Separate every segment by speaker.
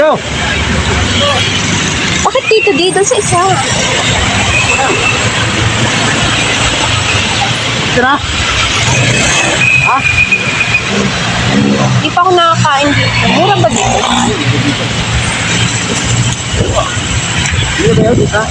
Speaker 1: Dito.
Speaker 2: Bakit dito sa isa?
Speaker 1: Ito na. Ha?
Speaker 2: Hindi pa ako nakakain dito. Mura ba dito?
Speaker 1: Dito ba yun? Dito.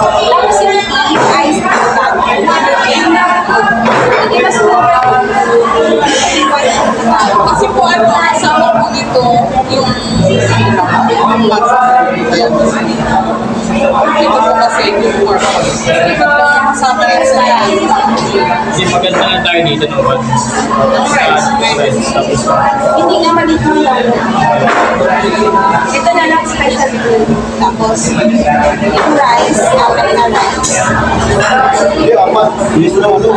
Speaker 2: Tapos yung tea, ice
Speaker 3: Kasi po ano, kasama po dito yung masa. Ito po kasi yung purpose. Ito po kasama rin sa
Speaker 4: Kasi maganda na tayo dito ng one.
Speaker 2: Hindi nga malito lang. Ito na lang special food. Tapos, yung rice, apat na rice.
Speaker 1: Bilis na ano.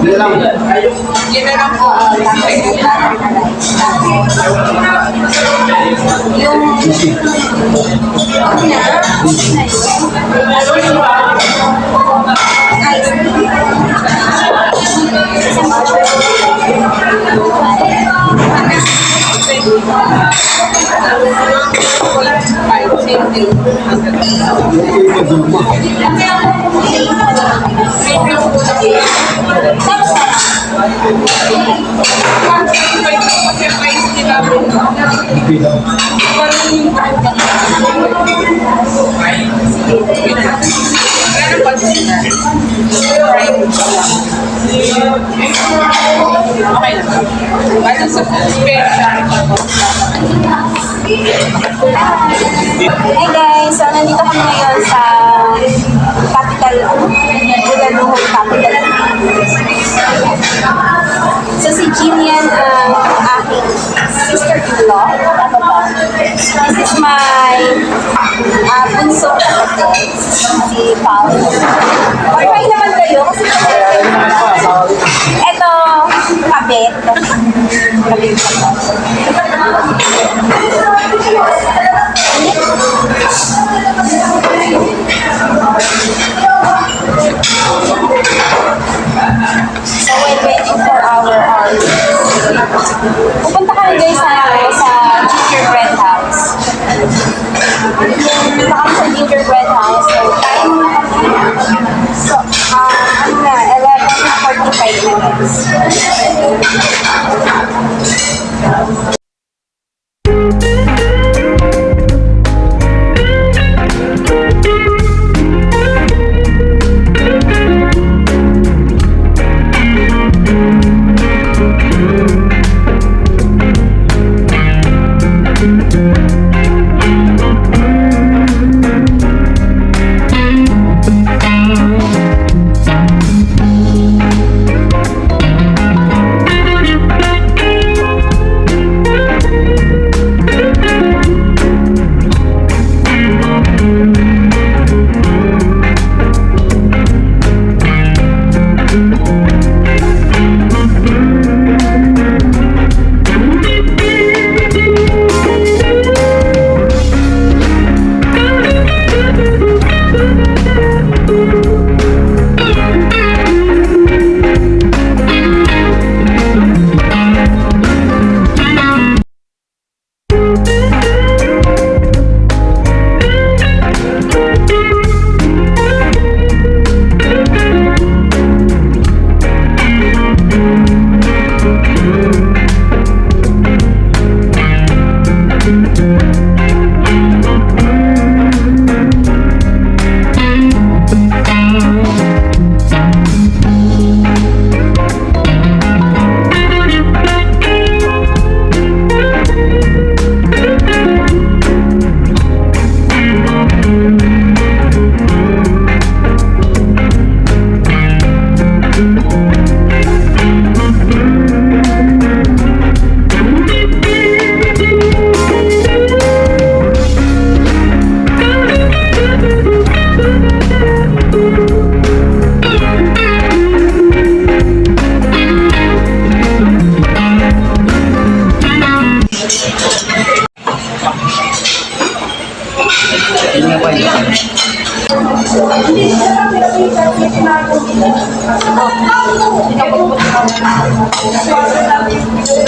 Speaker 1: Dito lang.
Speaker 3: Yun na lang po.
Speaker 2: Hey guys, so nandito kami ngayon sa capital, Budaluhong capital. So si Jillian ang aking sister-in-law. Ano ba? This is my bunsong kapatid, si Paul. Okay naman kayo kasi ito, kabit. Kabit ko. So we're waiting for our order.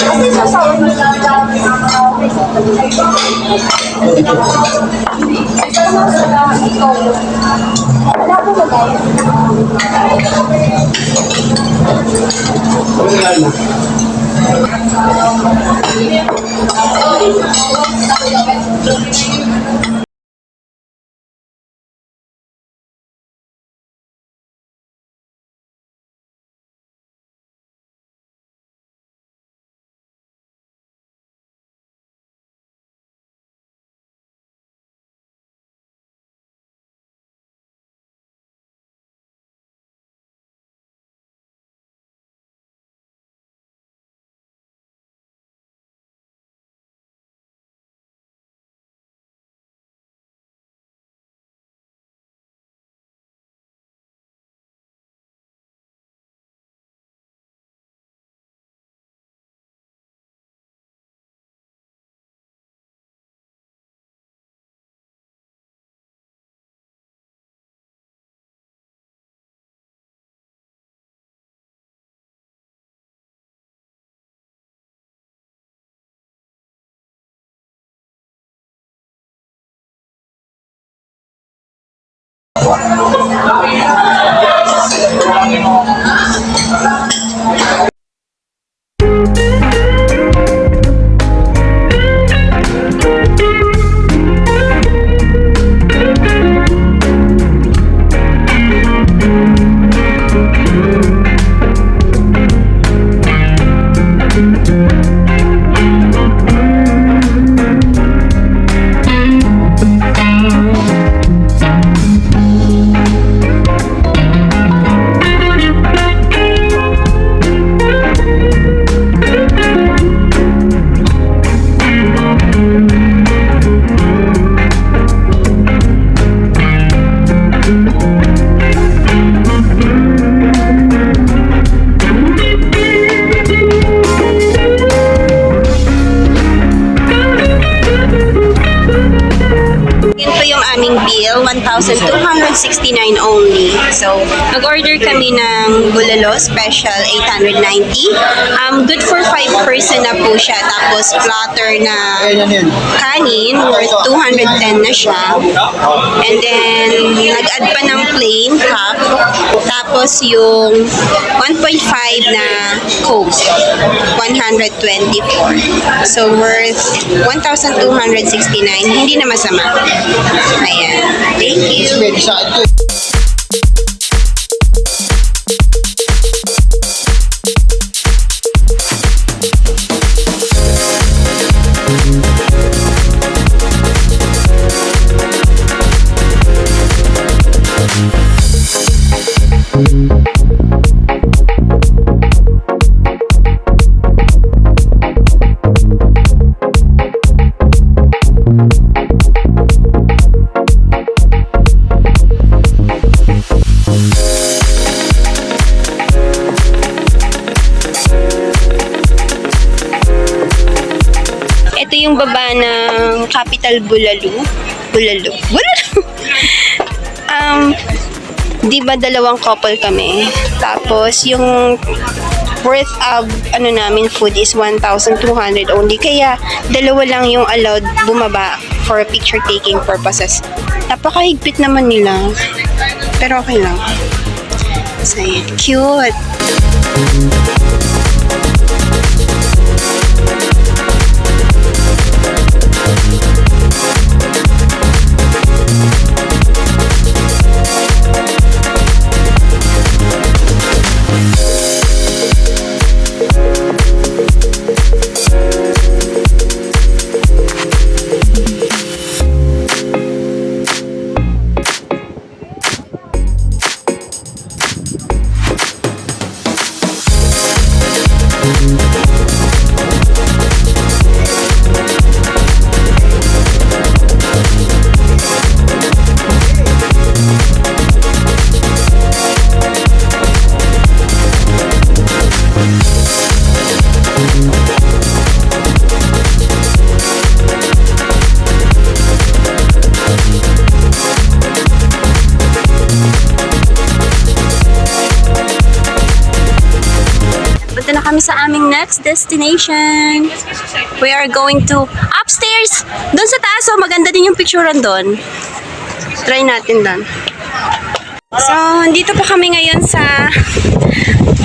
Speaker 2: Kasi sasawag mo lang wala po ba tayo?
Speaker 5: 1,269 only. So, nag-order kami ng bulalo, special 890. Good for 5 person na po siya. Tapos, platter na
Speaker 1: Ayan yan.
Speaker 5: kanin, worth 210 na siya. And then, nag-add pa ng plain cup. Tapos, yung 1.5 na Coke, 124. So, worth 1,269. Hindi na masama. Ayan. Thank you.
Speaker 1: Pwede sa akin to eh.
Speaker 5: Ito yung baba ng Capital Bulalo. Bulalo. Di ba dalawang couple kami? Tapos yung worth of namin food is 1,200 only. Kaya dalawa lang yung allowed bumaba for picture taking purposes. Napakahigpit naman nila. Pero okay lang. So, yun. Cute. Punta na kami sa aming next destination. We are going to upstairs. Doon sa taas, oh, maganda din yung picturean doon. Try natin doon. So, dito pa kami ngayon sa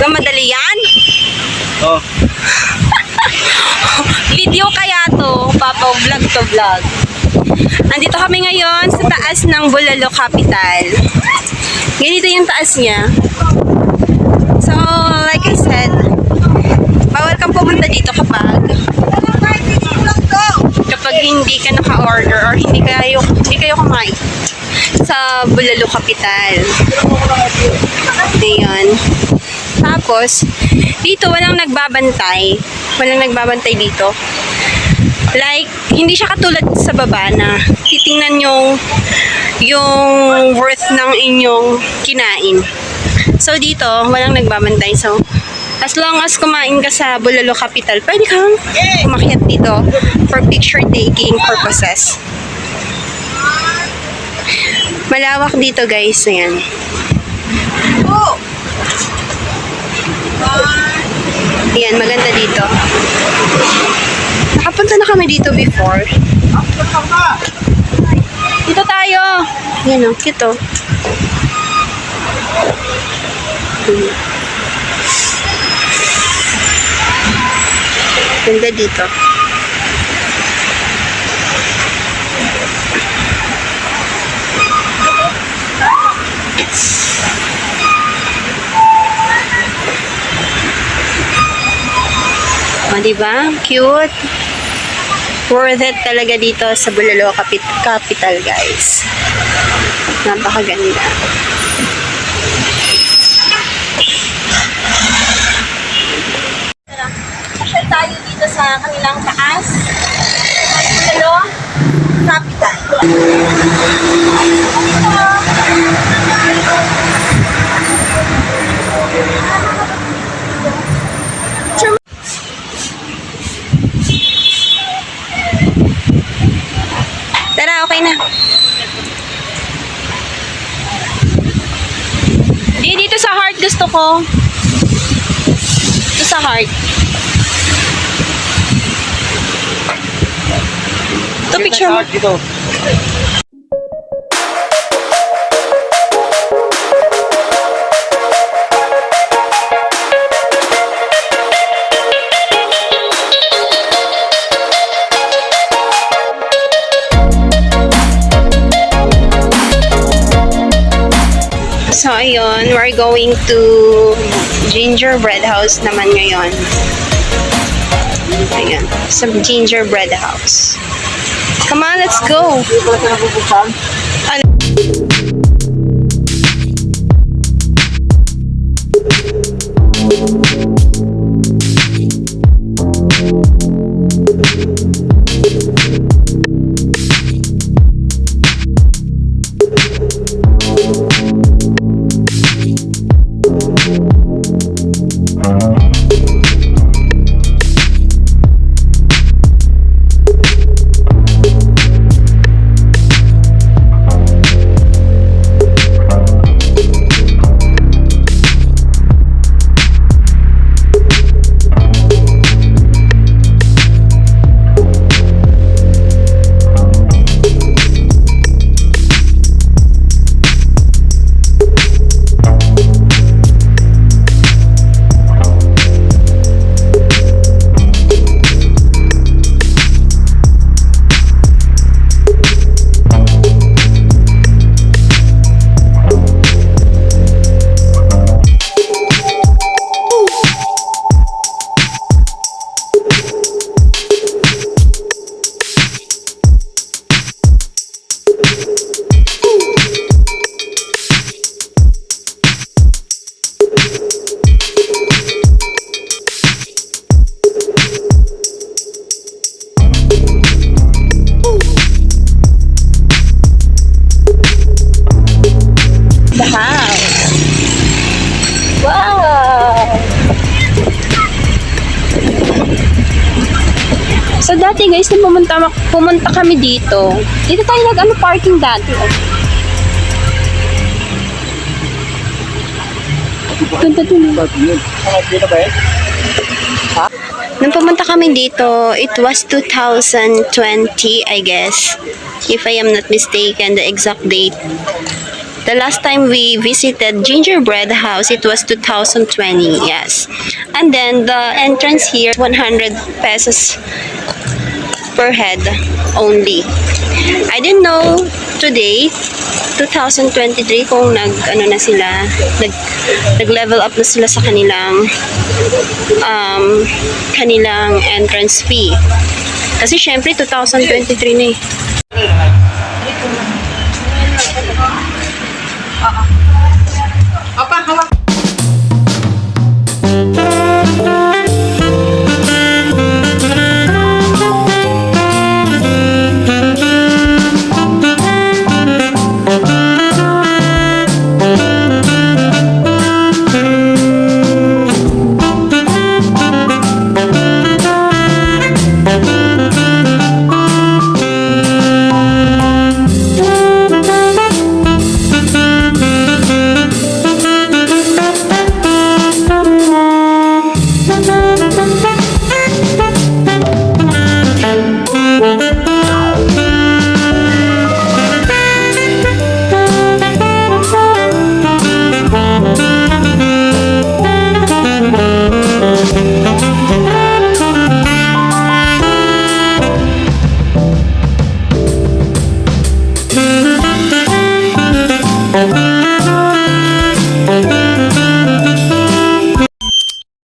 Speaker 5: Gamadalian.
Speaker 1: Oh.
Speaker 5: Video kaya to, Papa, vlog to vlog. Nandito kami ngayon sa taas ng Bulalo Capital. Ganito yung taas niya. So, like I said, bawal kang pumunta dito kapag hindi ka naka-order or hindi kayo kumain sa Bulalo Capital. Ayan. Tapos, dito walang nagbabantay. Walang nagbabantay dito. Like, hindi siya katulad sa baba na titingnan yung worth ng inyong kinain. So, dito, walang nagbabantay. So, as long as kumain ka sa Bulalo Capital, pwede kang umakyat dito for picture taking purposes. Malawak dito, guys. Ayan. Ayan, maganda dito. Nakapunta na kami dito before. Dito tayo. Ayan o, cute o. Ganda dito. O, diba? Cute. Worth it talaga dito sa Bulalo Capital, guys. Napakaganda.
Speaker 2: Pasyal tayo dito sa kanilang taas. Bulalo Capital.
Speaker 5: Tara, okay na. gusto ko. Ito sa heart. Ito picture mo.
Speaker 1: Dito.
Speaker 5: So, ayun, we're going to gingerbread house naman ngayon. Ayun, sa gingerbread house. Come on, let's go!
Speaker 1: Dito pala siya nabubuksan.
Speaker 5: The house. Wow! So dati guys, nung pumunta kami dito. Dito tayo parking dati. Oh. Ganda dun.
Speaker 1: Dito ba eh?
Speaker 5: Nung pumunta kami dito, it was 2020, I guess. If I am not mistaken, the exact date. The last time we visited Gingerbread House, it was 2020, yes. And then the entrance here, 100 pesos per head only. I didn't know today, 2023, kung nag-level up na sila sa kanilang entrance fee. Kasi syempre 2023 na eh.